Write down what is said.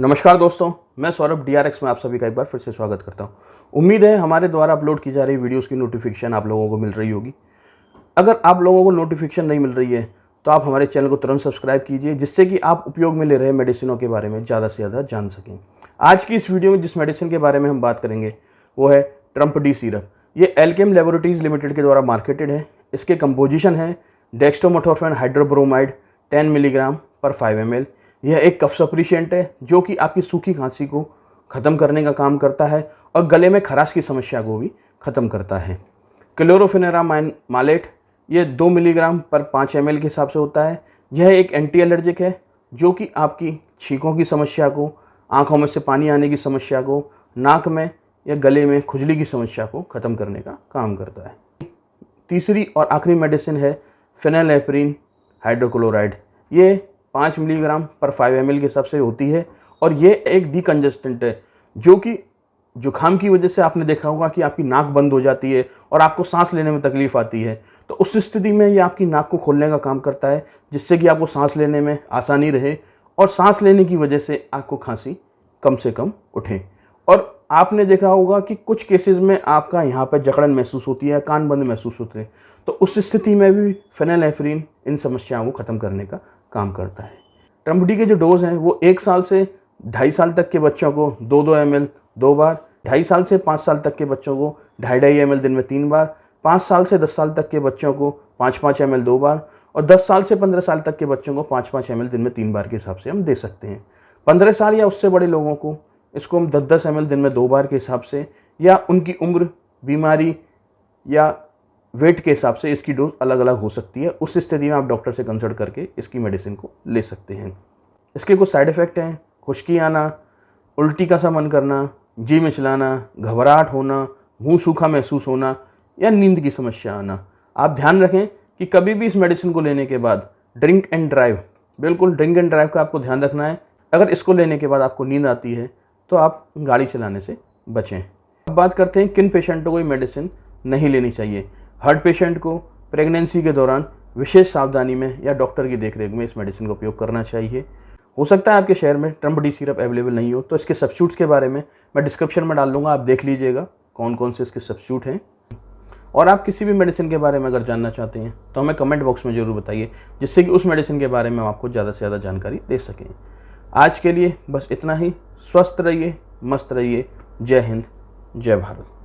नमस्कार दोस्तों, मैं सौरभ DRX में आप सभी का एक बार फिर से स्वागत करता हूं। उम्मीद है हमारे द्वारा अपलोड की जा रही वीडियोस की नोटिफिकेशन आप लोगों को मिल रही होगी। अगर आप लोगों को नोटिफिकेशन नहीं मिल रही है तो आप हमारे चैनल को तुरंत सब्सक्राइब कीजिए, जिससे कि आप उपयोग में ले रहे मेडिसिनों के बारे में ज़्यादा से ज़्यादा जान सकें। आज की इस वीडियो में जिस मेडिसिन के बारे में हम बात करेंगे वो है ट्रम्पडी सिरप। ये एल्केम लेबोरेटरीज लिमिटेड के द्वारा मार्केटेड है। इसके कंपोजिशन है डेक्स्ट्रोमेथोर्फेन हाइड्रोब्रोमाइड 10 मिलीग्राम पर 5 ml। यह एक कफ सप्रीशिएंट है जो कि आपकी सूखी खांसी को ख़त्म करने का काम करता है और गले में खराश की समस्या को भी ख़त्म करता है। क्लोरोफेनेरामाइन मालेट ये 2 मिलीग्राम पर 5 ml के हिसाब से होता है। यह एक एंटी एलर्जिक है जो कि आपकी छींकों की समस्या को, आँखों में से पानी आने की समस्या को, नाक में या गले में खुजली की समस्या को ख़त्म करने का काम करता है। तीसरी और आखिरी मेडिसिन है फेनिलेफ्रिन हाइड्रोक्लोराइड। ये 5 मिलीग्राम पर 5 ml के हिसाब से होती है और ये एक डिकंजेस्टेंट है जो कि जुकाम की वजह से आपने देखा होगा कि आपकी नाक बंद हो जाती है और आपको सांस लेने में तकलीफ आती है। तो उस स्थिति में ये आपकी नाक को खोलने का काम करता है, जिससे कि आपको सांस लेने में आसानी रहे और सांस लेने की वजह से आपको खांसी कम से कम उठे। और आपने देखा होगा कि कुछ केसेस में आपका यहाँ पर जकड़न महसूस होती है, कान बंद महसूस होते हैं, तो उस स्थिति में भी फेनिलेफ्रिन इन समस्याओं को ख़त्म करने का काम करता है। ट्रम्पडी के जो डोज हैं वो 1 साल से 2.5 साल तक के बच्चों को 2-2 ml 2 बार, 2.5 साल से 5 साल तक के बच्चों को 2.5 ml दिन में 3 बार, 5 साल से 10 साल तक के बच्चों को 5-5 ml 2 बार और 10 साल से 15 साल तक के बच्चों को 5-5 ml दिन में 3 बार के हिसाब से हम दे सकते हैं। 15 साल या उससे बड़े लोगों को इसको हम 10-10 ml दिन में 2 बार के हिसाब से, या उनकी उम्र, बीमारी या वेट के हिसाब से इसकी डोज अलग अलग हो सकती है। उस स्थिति में आप डॉक्टर से कंसल्ट करके इसकी मेडिसिन को ले सकते हैं। इसके कुछ साइड इफ़ेक्ट हैं: खुश्की आना, उल्टी का सा मन करना, जी मिचलाना, घबराहट होना, मुंह सूखा महसूस होना या नींद की समस्या आना। आप ध्यान रखें कि कभी भी इस मेडिसिन को लेने के बाद ड्रिंक एंड ड्राइव, बिल्कुल ड्रिंक एंड ड्राइव का आपको ध्यान रखना है। अगर इसको लेने के बाद आपको नींद आती है तो आप गाड़ी चलाने से बचें। अब बात करते हैं किन पेशेंटों को ये मेडिसिन नहीं लेनी चाहिए। हार्ट पेशेंट को प्रेगनेंसी के दौरान विशेष सावधानी में या डॉक्टर की देखरेख में इस मेडिसिन का उपयोग करना चाहिए। हो सकता है आपके शहर में ट्रम्पडी सिरप अवेलेबल नहीं हो, तो इसके सब्स्टिट्यूट्स के बारे में मैं डिस्क्रिप्शन में डाल दूंगा, आप देख लीजिएगा कौन कौन से इसके सब्स्टिट्यूट हैं। और आप किसी भी मेडिसिन के बारे में अगर जानना चाहते हैं तो हमें कमेंट बॉक्स में ज़रूर बताइए, जिससे कि उस मेडिसिन के बारे में हम आपको ज़्यादा से ज़्यादा जानकारी दे सकें। आज के लिए बस इतना ही। स्वस्थ रहिए, मस्त रहिए। जय हिंद, जय भारत।